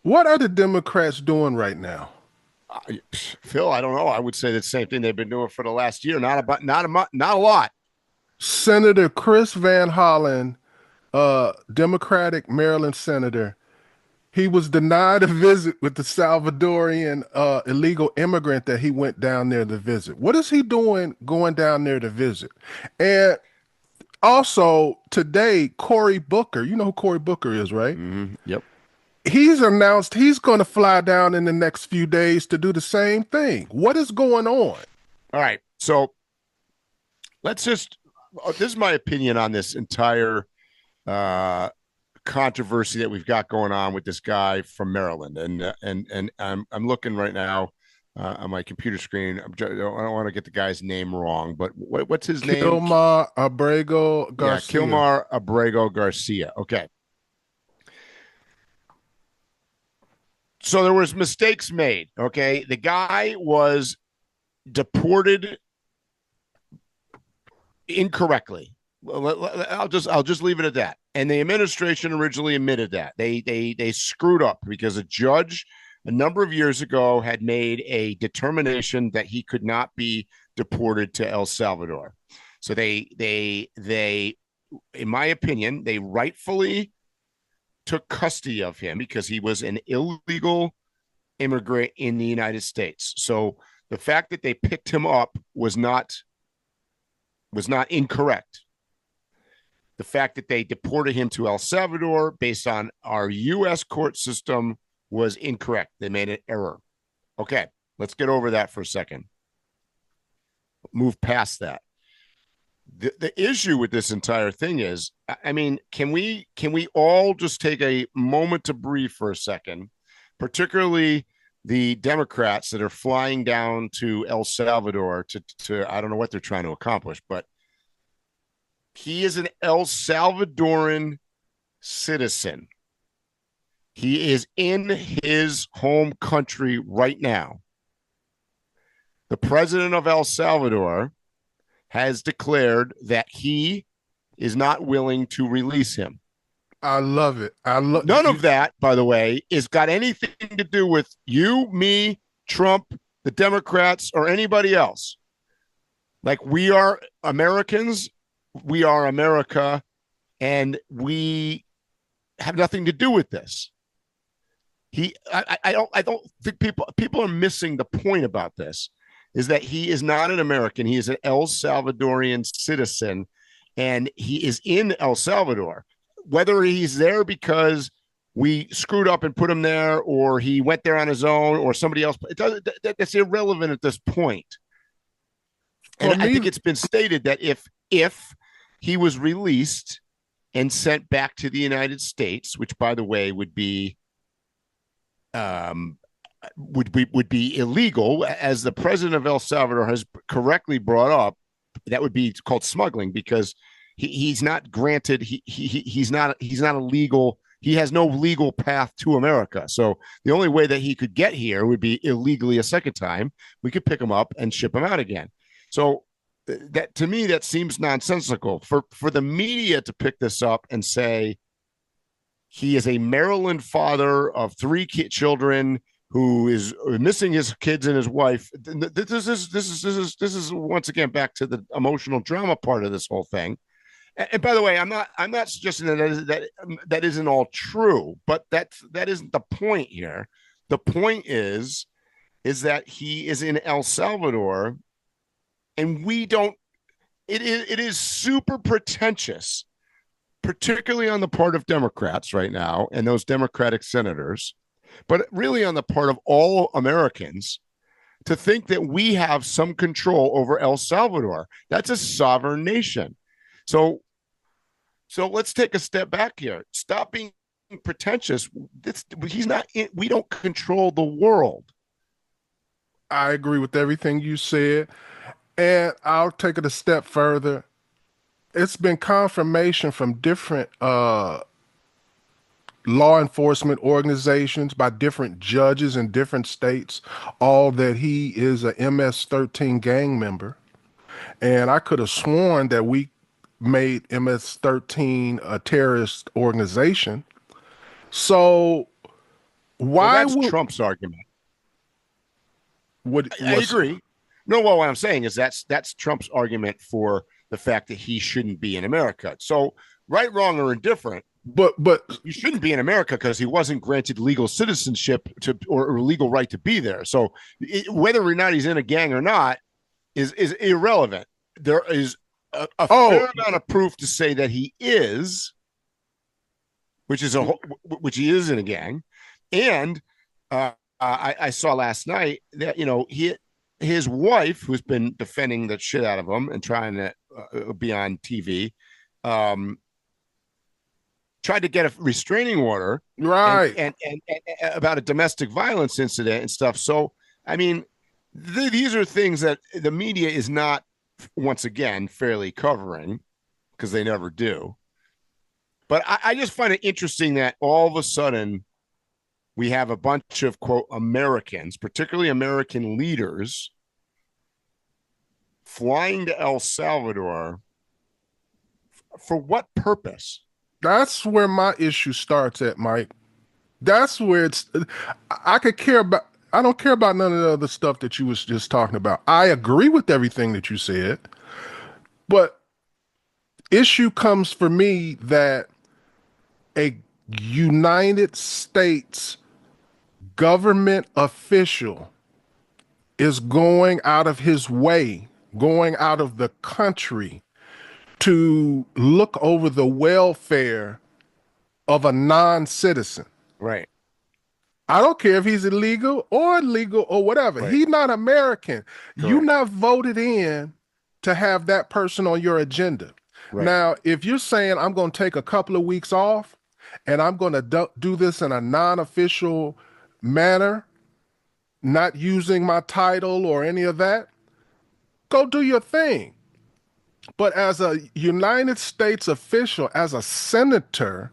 What are the Democrats doing right now? Phil, I don't know. I would say the same thing they've been doing for the last year. Not a lot. Senator Chris Van Hollen, Democratic Maryland senator, he was denied a visit with the Salvadorian illegal immigrant that he went down there to visit. What is he doing going down there to visit? And also today, Cory Booker, you know who Cory Booker is, right? Yep. He's announced he's going to fly down in the next few days to do the same thing. What is going on? All right. So let's just. This is my opinion on this entire uh, controversy that we've got going on with this guy from Maryland, and I'm looking right now on my computer screen. I don't want to get the guy's name wrong, but what's his name? Kilmar Abrego Yeah, Garcia. Kilmar Arego Garcia. Okay, so there was mistakes made. Okay, the guy was deported incorrectly. I'll just leave it at that. And the administration originally admitted that they screwed up because a judge a number of years ago had made a determination that he could not be deported to El Salvador. So they in my opinion, they rightfully took custody of him because he was an illegal immigrant in the United States. So the fact that they picked him up was not incorrect. The fact that they deported him to El Salvador based on our U.S. court system was incorrect. They made an error. Okay, let's get over that for a second. Move past that. The issue with this entire thing is, I mean, can we all just take a moment to breathe for a second, particularly the Democrats that are flying down to El Salvador to I don't know what they're trying to accomplish, but he is an El Salvadoran citizen. He is in his home country right now. The president of El Salvador has declared that he is not willing to release him. I love it. I love None you. of that, by the way, is got anything to do with you, me, Trump, the Democrats, or anybody else. Like, we are Americans, we are America, and we have nothing to do with this. I don't think people are missing the point about this. Is that he is not an American? He is an El Salvadorian citizen, and he is in El Salvador. Whether he's there because we screwed up and put him there, or he went there on his own, or somebody else, it doesn't. That's irrelevant at this point. For And I think me, it's been stated that if he was released and sent back to the United States, which by the way um, would be illegal, as the president of El Salvador has correctly brought up. That would be called smuggling because he's not granted. He's not a legal. He has no legal path to America. So the only way that he could get here would be illegally a second time. We could pick him up and ship him out again. So that, to me, that seems nonsensical for the media to pick this up and say he is a Maryland father of three children who is missing his kids and his wife. This is once again back to the emotional drama part of this whole thing. And by the way, I'm not suggesting that isn't all true, but that isn't the point here. The point is that he is in El Salvador, and we don't. It is super pretentious, particularly on the part of Democrats right now and those Democratic senators, but really on the part of all Americans, to think that we have some control over El Salvador. That's a sovereign nation. So so let's take a step back here. Stop being pretentious. He's not. We don't control the world. I agree with everything you said, and I'll take it a step further. It's been confirmation from different law enforcement organizations by different judges in different states, all that he is a MS-13 gang member. And I could have sworn that we made MS-13 a terrorist organization. So Well, Why that's would Trump's argument. what I was agree. No, well, what I'm saying is that's Trump's argument for the fact that he shouldn't be in America. So, right, wrong, or indifferent, but he shouldn't be in America because he wasn't granted legal citizenship or legal right to be there. So, whether or not he's in a gang or not is irrelevant. There is a oh, fair amount of proof to say that he is, which he is in a gang, and I saw last night that his wife, who's been defending the shit out of him and trying to be on TV, tried to get a restraining order right. and about a domestic violence incident and stuff. So, I mean, these are things that the media is not, once again, fairly covering because they never do. But I just find it interesting that all of a sudden we have a bunch of, quote, Americans, particularly American leaders, flying to El Salvador for what purpose? That's where my issue starts at, Mike. That's where I could care about. I don't care about none of the other stuff that you was just talking about. I agree with everything that you said, but issue comes for me that a United States government official is going out of his way, going out of the country to look over the welfare of a non-citizen. Right. I don't care if he's illegal or legal or whatever. Right. He's not American. You Correct. not voted in to have that person on your agenda. Right. Now, if you're saying I'm going to take a couple of weeks off and I'm going to do this in a non-official manner, not using my title or any of that, go do your thing. But as a United States official, as a senator,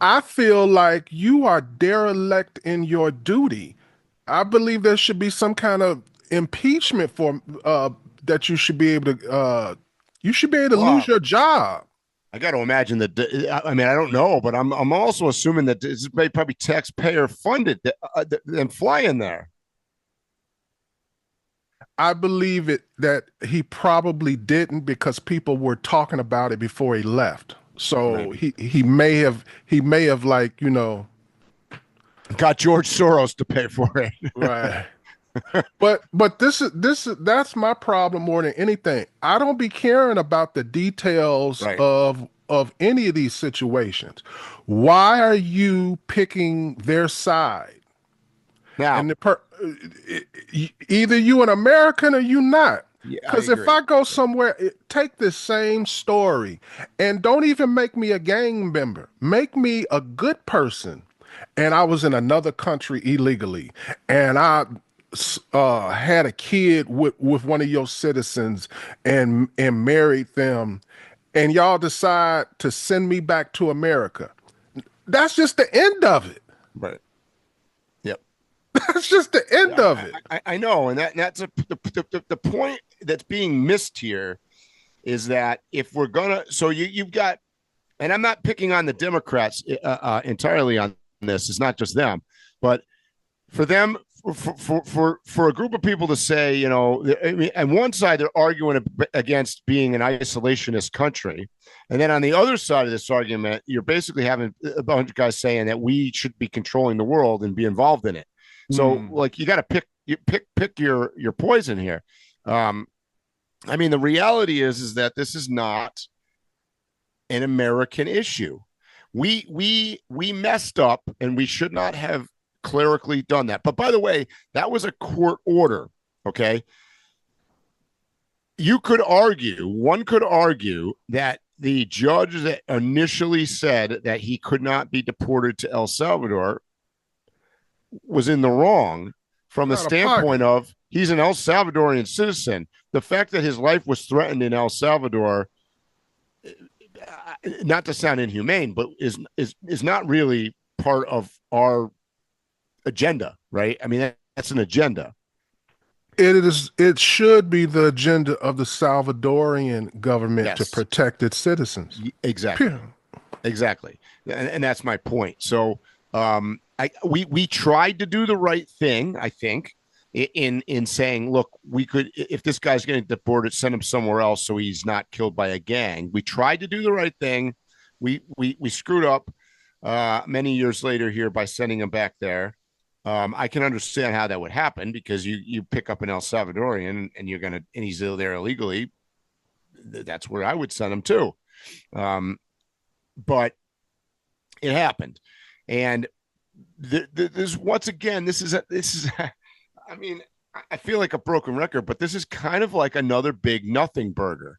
I feel like you are derelict in your duty. I believe there should be some kind of impeachment for that you should be able to Wow. lose your job. I got to imagine that. I mean, I don't know, but I'm also assuming that it's probably taxpayer funded them flying there. I believe that he probably didn't because people were talking about it before he left. So Maybe. he may have like, Got George Soros to pay for it. right. But that's my problem more than anything. I don't be caring about the details Right. of any of these situations. Why are you picking their side? Now, And either you an American or you not. yeah, I Because if agree. I go somewhere, take this same story and don't even make me a gang member. Make me a good person. And I was in another country illegally, and I had a kid with one of your citizens and married them, and y'all decide to send me back to America. That's just the end of it. Right. Yep. That's just the end of it. I know, and that's the point that's being missed here is that if we're gonna, so you've got, and I'm not picking on the Democrats entirely on this. It's not just them, but for them, for a group of people to say, I mean, on one side they're arguing against being an isolationist country, and then on the other side of this argument, you're basically having a bunch of guys saying that we should be controlling the world and be involved in it. So, like, you got to pick your poison here. I mean, the reality is that this is not an American issue. We messed up, and we should not have clerically done that. But by the way, that was a court order. Okay. One could argue that the judge that initially said that he could not be deported to El Salvador was in the wrong from the standpoint of he's an El Salvadorian citizen. The fact that his life was threatened in El Salvador, not to sound inhumane, but is not really part of our agenda, right? I mean, that's an agenda. It should be the agenda of the Salvadorian government to Yes. protect its citizens. Exactly. Period. Exactly. And that's my point. So, we tried to do the right thing, I think, in saying, look, we could, if this guy's going to get deported, send him somewhere else so he's not killed by a gang. We tried to do the right thing. We screwed up many years later here by sending him back there. I can understand how that would happen because you pick up an El Salvadorian and you're gonna and he's there illegally. That's where I would send him to. But it happened, and this once again, this is. I mean, I feel like a broken record, but this is kind of like another big nothing burger.